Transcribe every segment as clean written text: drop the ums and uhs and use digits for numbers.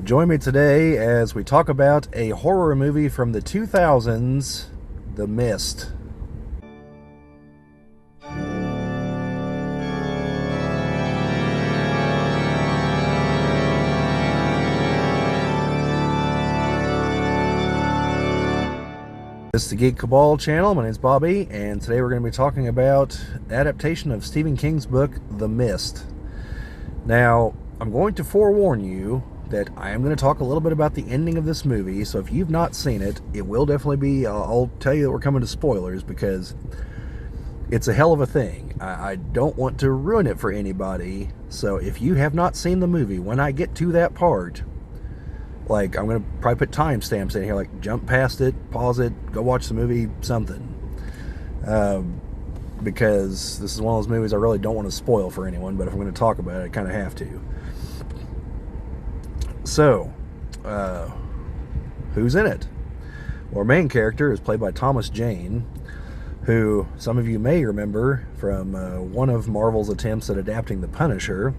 Join me today as we talk about a horror movie from the 2000s, The Mist. This is the Geek Cabal channel. My name is Bobbie, and today we're going to be talking about adaptation of Stephen King's book, The Mist. Now, I'm going to forewarn you that I am going to talk a little bit about the ending of this movie, so if you've not seen it, it will definitely be, I'll tell you that we're coming to spoilers, because it's a hell of a thing. I don't want to ruin it for anybody, so if you have not seen the movie, when I get to that part, like, I'm going to probably put timestamps in here, like, jump past it, pause it, go watch the movie, something. Because this is one of those movies I really don't want to spoil for anyone, but if I'm going to talk about it, I kind of have to. So, who's in it? Well, our main character is played by Thomas Jane, who some of you may remember from one of Marvel's attempts at adapting The Punisher.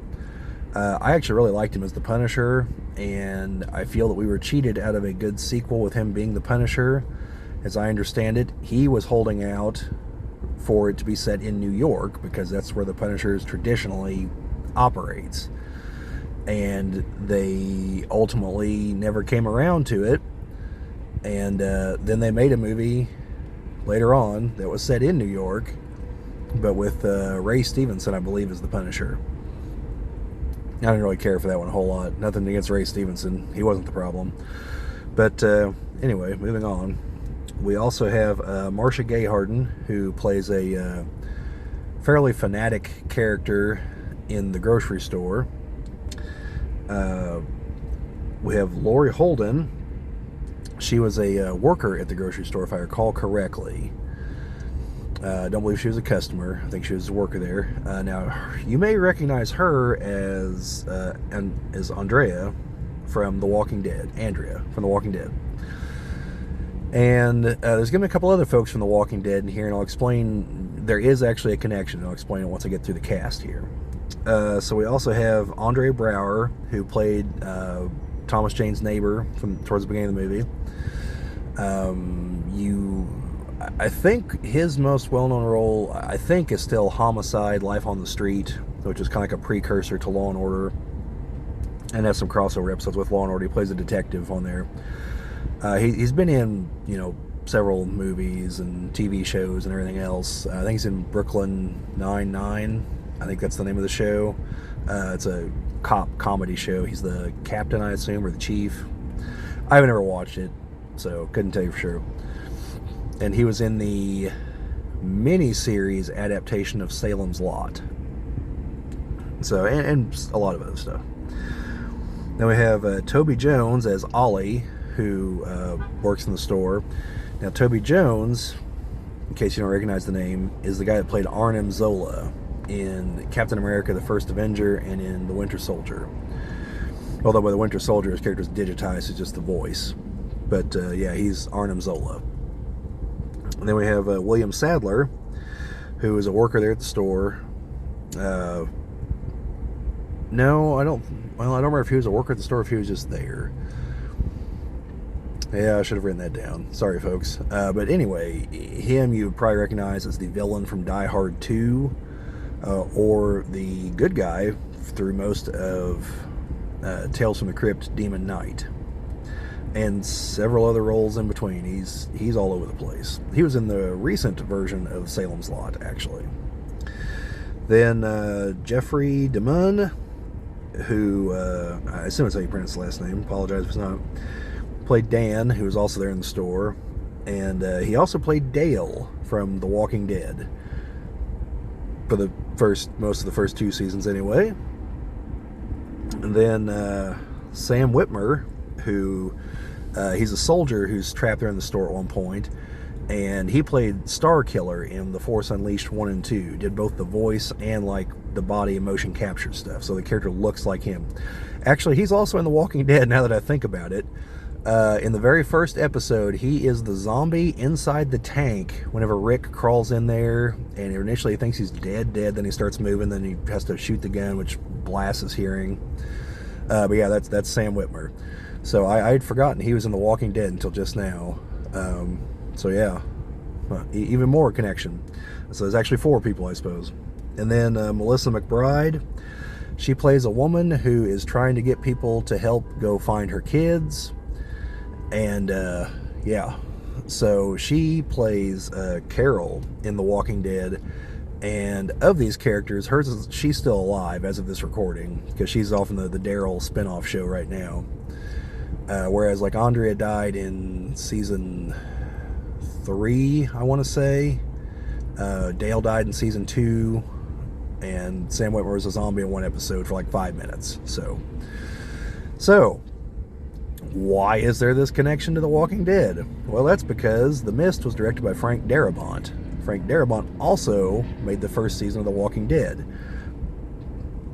I actually really liked him as the Punisher, and I feel that we were cheated out of a good sequel with him being the Punisher. As I understand it, he was holding out for it to be set in New York, because that's where the Punisher traditionally operates. And they ultimately never came around to it, and then they made a movie later on that was set in New York, but with Ray Stevenson, I believe, as the Punisher. I didn't really care for that one a whole lot. Nothing against Ray Stevenson. He wasn't the problem. But anyway, moving on. We also have Marcia Gay Harden, who plays a fairly fanatic character in the grocery store. We have Laurie Holden. She was a worker at the grocery store, if I recall correctly. I don't believe she was a customer. I think she was a worker there. Now, you may recognize her as Andrea from The Walking Dead. Andrea from The Walking Dead. And there's going to be a couple other folks from The Walking Dead in here, and I'll explain. There is actually a connection, and I'll explain it once I get through the cast here. So we also have Andre Braugher, who played Thomas Jane's neighbor towards the beginning of the movie. I think his most well-known role, I think, is still Homicide: Life on the Street, which is kind of like a precursor to Law & Order, and has some crossover episodes with Law & Order. He plays a detective on there. He's been in, several movies and TV shows and everything else. I think he's in Brooklyn Nine-Nine. I think that's the name of the show. It's a cop comedy show. He's the captain, I assume, or the chief. I haven't ever watched it, so couldn't tell you for sure. And he was in the mini-series adaptation of Salem's Lot. So, and a lot of other stuff. Then we have Toby Jones as Ollie, who works in the store. Now, Toby Jones, in case you don't recognize the name, is the guy that played Arnim Zola in Captain America: The First Avenger and in The Winter Soldier. Although by The Winter Soldier, his character is digitized, it's just the voice. But yeah, he's Arnim Zola. And then we have William Sadler, who is a worker there at the store. No, I don't remember if he was a worker at the store or if he was just there. Yeah, I should have written that down. Sorry, folks. But anyway, him you probably recognize as the villain from Die Hard 2, or the good guy through most of Tales from the Crypt, Demon Knight, and several other roles in between. He's all over the place. He was in the recent version of Salem's Lot, actually. Then Jeffrey DeMunn, who I assume that's how you pronounce his last name. Apologize if it's not. Played Dan, who was also there in the store, and he also played Dale from The Walking Dead for most of the first 2 seasons, anyway. And then Sam Whitmer, who he's a soldier who's trapped there in the store at one point, and he played Starkiller in The Force Unleashed 1 and 2. Did both the voice and like the body and motion capture stuff, so the character looks like him. Actually, he's also in The Walking Dead, now that I think about it. In the very first episode, he is the zombie inside the tank whenever Rick crawls in there, and initially he thinks he's dead, then he starts moving, then he has to shoot the gun, which blasts his hearing. But yeah, that's Sam Witwer. So I had forgotten he was in The Walking Dead until just now. So yeah, even more connection. So there's actually 4 people, I suppose. And then Melissa McBride, she plays a woman who is trying to get people to help go find her kids. And yeah, so she plays Carol in The Walking Dead. And of these characters, she's still alive as of this recording, because she's off in the Daryl spinoff show right now. Whereas like Andrea died in season 3, I want to say. Dale died in season 2, and Sam Witwer was a zombie in one episode for like 5 minutes. So why is there this connection to The Walking Dead? Well, that's because The Mist was directed by Frank Darabont. Frank Darabont also made the first season of The Walking Dead.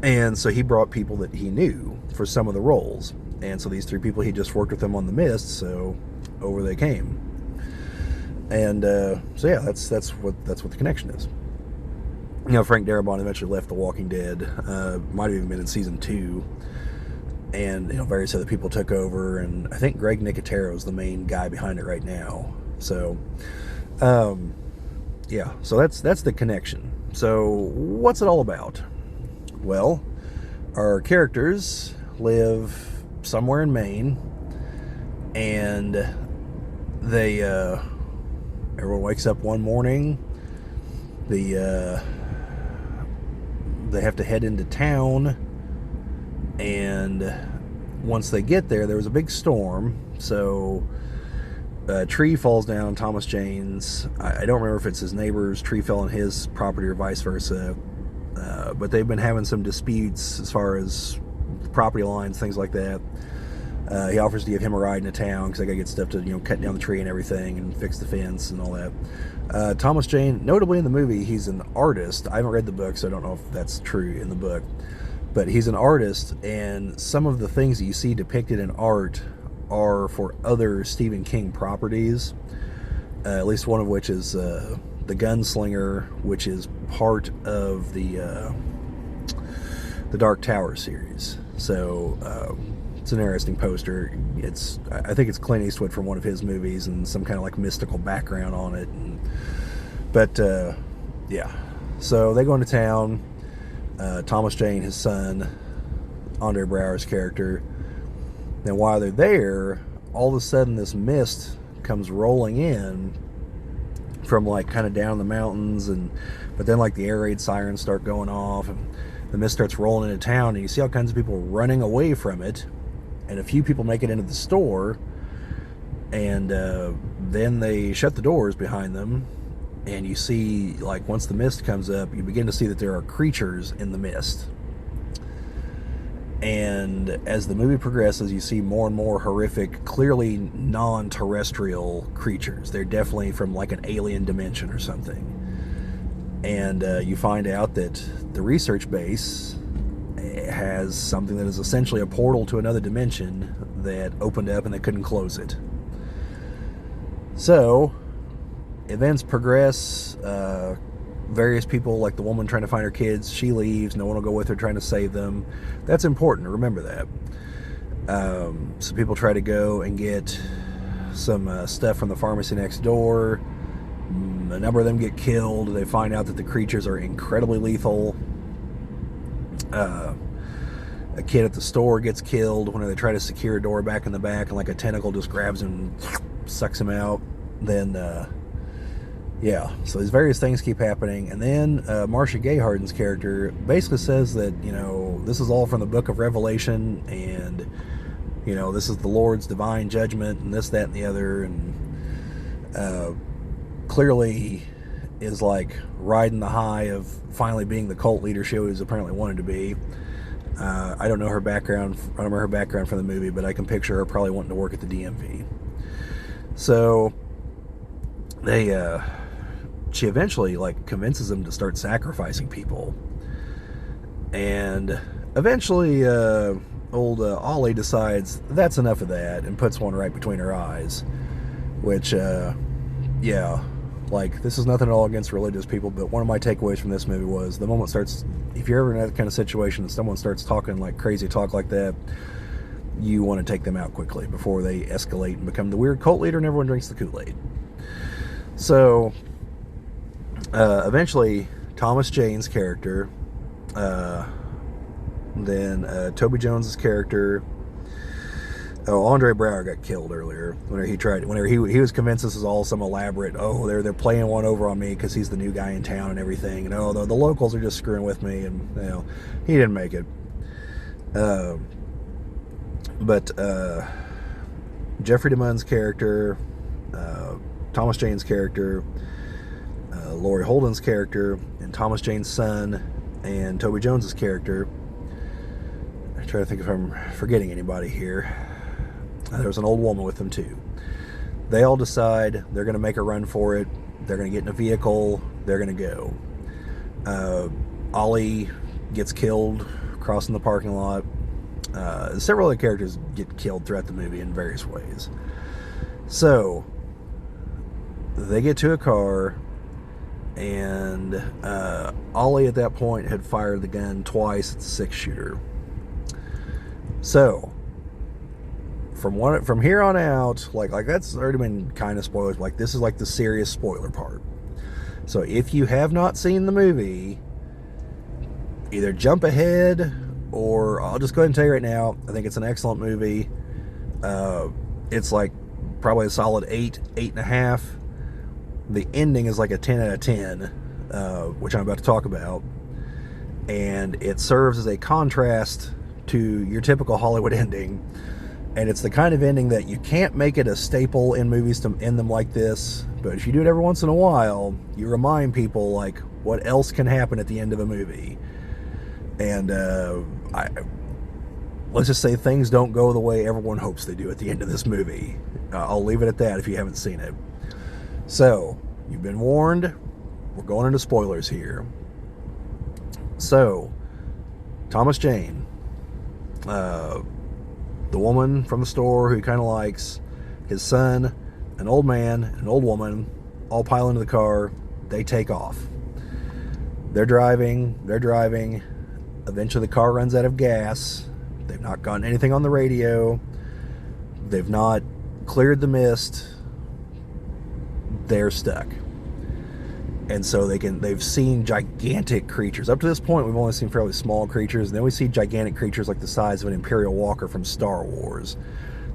And so he brought people that he knew for some of the roles. And so these 3 people, he just worked with them on The Mist, so over they came. And so yeah, that's what the connection is. You know, Frank Darabont eventually left The Walking Dead. Might have even been in season 2. And, you know, various other people took over, and I think Greg Nicotero is the main guy behind it right now. So, yeah, so that's the connection. So what's it all about? Well, our characters live somewhere in Maine, and they everyone wakes up one morning. They have to head into town, and once they get there was a big storm, so a tree falls down on Thomas Jane's. I don't remember if it's his neighbor's tree fell on his property or vice versa, but they've been having some disputes as far as property lines, things like that. He offers to give him a ride into town because they gotta get stuff to, you know, cut down the tree and everything and fix the fence and all that. Thomas Jane, notably in the movie, he's an artist. I haven't read the book, so I don't know if that's true in the book, but he's an artist, and some of the things that you see depicted in art are for other Stephen King properties, at least one of which is The Gunslinger, which is part of the Dark Tower series. So it's an interesting poster. I think it's Clint Eastwood from one of his movies, and some kind of like mystical background on it. But yeah, so they go into town. Thomas Jane, his son, Andre Braugher's character. Then while they're there, all of a sudden this mist comes rolling in from like kind of down the mountains, but then like the air raid sirens start going off, and the mist starts rolling into town, and you see all kinds of people running away from it, and a few people make it into the store, and then they shut the doors behind them, and you see, like, once the mist comes up, you begin to see that there are creatures in the mist. And as the movie progresses, you see more and more horrific, clearly non-terrestrial creatures. They're definitely from like an alien dimension or something. And you find out that the research base has something that is essentially a portal to another dimension that opened up and they couldn't close it. So events progress. Various people, like the woman trying to find her kids, she leaves. No one will go with her trying to save them. That's important. Remember that. So people try to go and get some stuff from the pharmacy next door. A number of them get killed. They find out that the creatures are incredibly lethal. A kid at the store gets killed when they try to secure a door back in the back, and like a tentacle just grabs him and sucks him out. Then yeah, so these various things keep happening, and then Marcia Gay Harden's character basically says that, you know, this is all from the book of Revelation, and, you know, this is the Lord's divine judgment, and this, that, and the other, and clearly is like riding the high of finally being the cult leader she always apparently wanted to be. I don't know her background. I don't remember her background from the movie, but I can picture her probably wanting to work at the DMV. So she eventually like convinces them to start sacrificing people, and eventually old Ollie decides that's enough of that and puts one right between her eyes, which yeah, Like, this is nothing at all against religious people, but one of my takeaways from this movie was the moment starts, if you're ever in that kind of situation and someone starts talking like crazy talk like that, you want to take them out quickly before they escalate and become the weird cult leader and everyone drinks the Kool-Aid. So, eventually, Thomas Jane's character, then Toby Jones's character. Oh, Andre Braugher got killed earlier. Whenever he was convinced this is all some elaborate. Oh, they're playing one over on me because he's the new guy in town and everything. And the locals are just screwing with me. And he didn't make it. But Jeffrey DeMunn's character, Thomas Jane's character, Laurie Holden's character, and Thomas Jane's son, and Toby Jones's character. I try to think if I'm forgetting anybody here. There was an old woman with them too. They all decide they're going to make a run for it. They're going to get in a vehicle. They're going to go. Ollie gets killed crossing the parking lot. Several other characters get killed throughout the movie in various ways. So they get to a car, and Ollie at that point had fired the gun twice at the 6-shooter. So from here on out, like that's already been kind of spoilers. Like, this is like the serious spoiler part. So if you have not seen the movie, either jump ahead, or I'll just go ahead and tell you right now, I think it's an excellent movie. It's like probably a solid 8.5. The ending is like a 10 out of 10, which I'm about to talk about. And it serves as a contrast to your typical Hollywood ending. And it's the kind of ending that you can't make it a staple in movies to end them like this. But if you do it every once in a while, you remind people, like, what else can happen at the end of a movie. And let's just say things don't go the way everyone hopes they do at the end of this movie. I'll leave it at that if you haven't seen it. So, you've been warned. We're going into spoilers here. So, Thomas Jane, the woman from the store who he kind of likes, his son, an old man, an old woman, all pile into the car. They take off. They're driving. Eventually the car runs out of gas. They've not gotten anything on the radio. They've not cleared the mist. They're stuck. And so they've seen gigantic creatures. Up to this point, we've only seen fairly small creatures, and then we see gigantic creatures like the size of an Imperial Walker from Star Wars.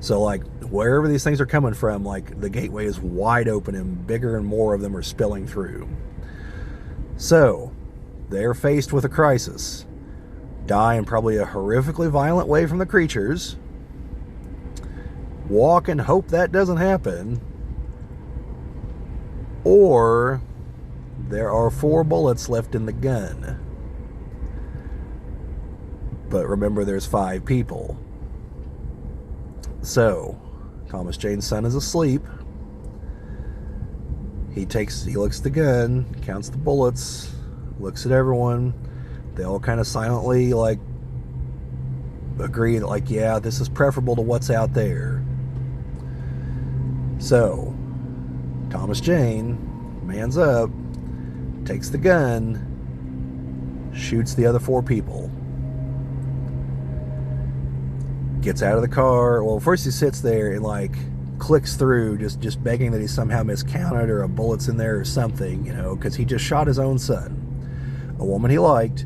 So, like, wherever these things are coming from, like, the gateway is wide open, and bigger and more of them are spilling through. So, they're faced with a crisis. Die in probably a horrifically violent way from the creatures. Walk and hope that doesn't happen. Or there are 4 bullets left in the gun. But remember, there's 5 people. So, Thomas Jane's son is asleep. He looks at the gun, counts the bullets, looks at everyone. They all kind of silently, like, agree that, like, yeah, this is preferable to what's out there. So, Thomas Jane mans up, takes the gun, shoots the other 4 people. Gets out of the car. Well, first he sits there and, like, clicks through, just begging that he somehow miscounted or a bullet's in there or something, because he just shot his own son, a woman he liked,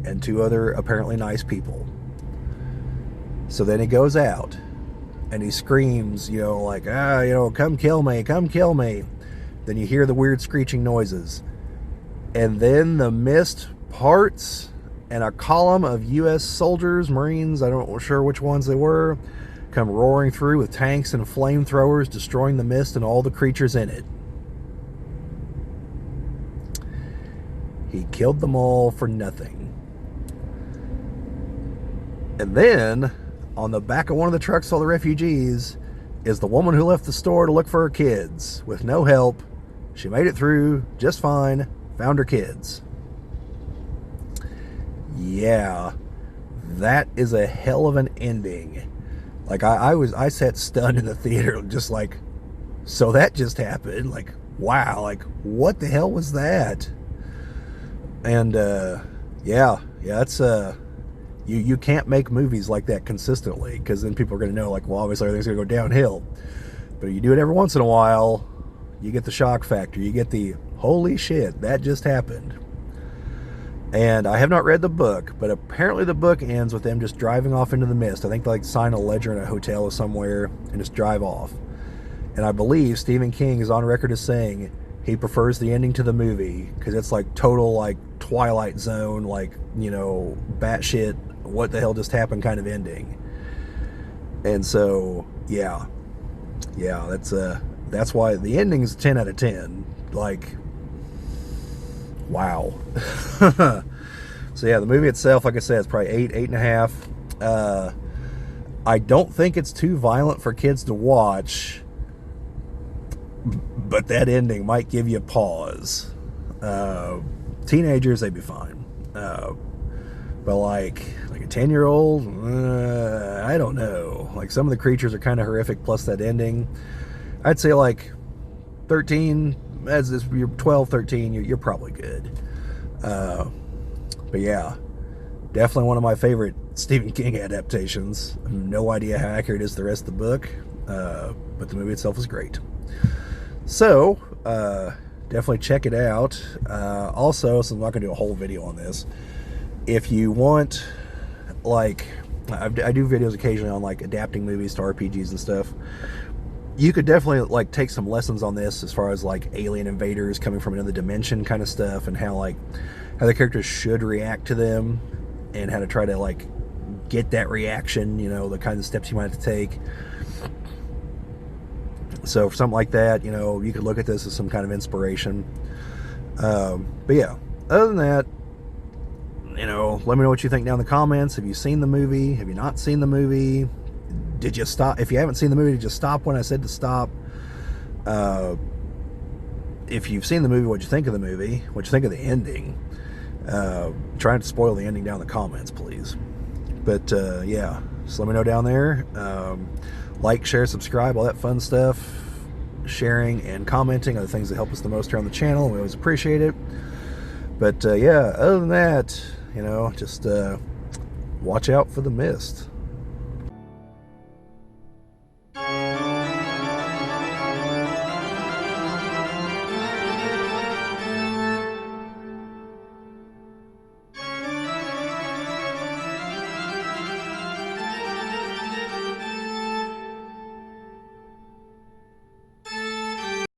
and 2 other apparently nice people. So then he goes out and he screams, like, come kill me, come kill me. Then you hear the weird screeching noises. And then the mist parts, and a column of U.S. soldiers, Marines, I don't know sure which ones they were, come roaring through with tanks and flamethrowers, destroying the mist and all the creatures in it. He killed them all for nothing. And then, on the back of one of the trucks full of refugees, is the woman who left the store to look for her kids. With no help, she made it through just fine, found her kids. Yeah, that is a hell of an ending. Like, I sat stunned in the theater, just like, so that just happened. Like, wow, like, what the hell was that? And yeah, it's you can't make movies like that consistently, because then people are going to know, like, well, obviously everything's going to go downhill. But you do it every once in a while, you get the shock factor, you get the holy shit, that just happened. And I have not read the book, but apparently the book ends with them just driving off into the mist. I think they like sign a ledger in a hotel or somewhere and just drive off. And I believe Stephen King is on record as saying he prefers the ending to the movie, because it's like total, like, Twilight Zone, like, you know, batshit, what the hell just happened kind of ending. And so yeah, that's why the ending is 10 out of 10. Like, wow. So yeah, the movie itself, like I said, it's probably 8.5. I don't think it's too violent for kids to watch, but that ending might give you a pause. Teenagers, they'd be fine. But like a 10-year-old, I don't know. Like, some of the creatures are kind of horrific, plus that ending. I'd say like 13, as this, you're 12, 13, you're probably good. But yeah, definitely one of my favorite Stephen King adaptations. I have no idea how accurate is the rest of the book, but the movie itself is great. So definitely check it out. Also, so I'm not going to do a whole video on this. If you want, like, I do videos occasionally on, like, adapting movies to RPGs and stuff. You could definitely, like, take some lessons on this as far as, like, alien invaders coming from another dimension kind of stuff, and how the characters should react to them, and how to try to, like, get that reaction, you know, the kind of steps you might have to take. So for something like that, you know, you could look at this as some kind of inspiration. But yeah, other than that, you know, let me know what you think down in the comments. Have you seen the movie? Have you not seen the movie? Did you stop? If you haven't seen the movie, did you stop when I said to stop? If you've seen the movie, what'd you think of the movie? What'd you think of the ending? Try not to spoil the ending down in the comments, please. But yeah, just let me know down there. Like, share, subscribe, all that fun stuff. Sharing and commenting are the things that help us the most here on the channel. We always appreciate it. But yeah, other than that, you know, just watch out for the mist.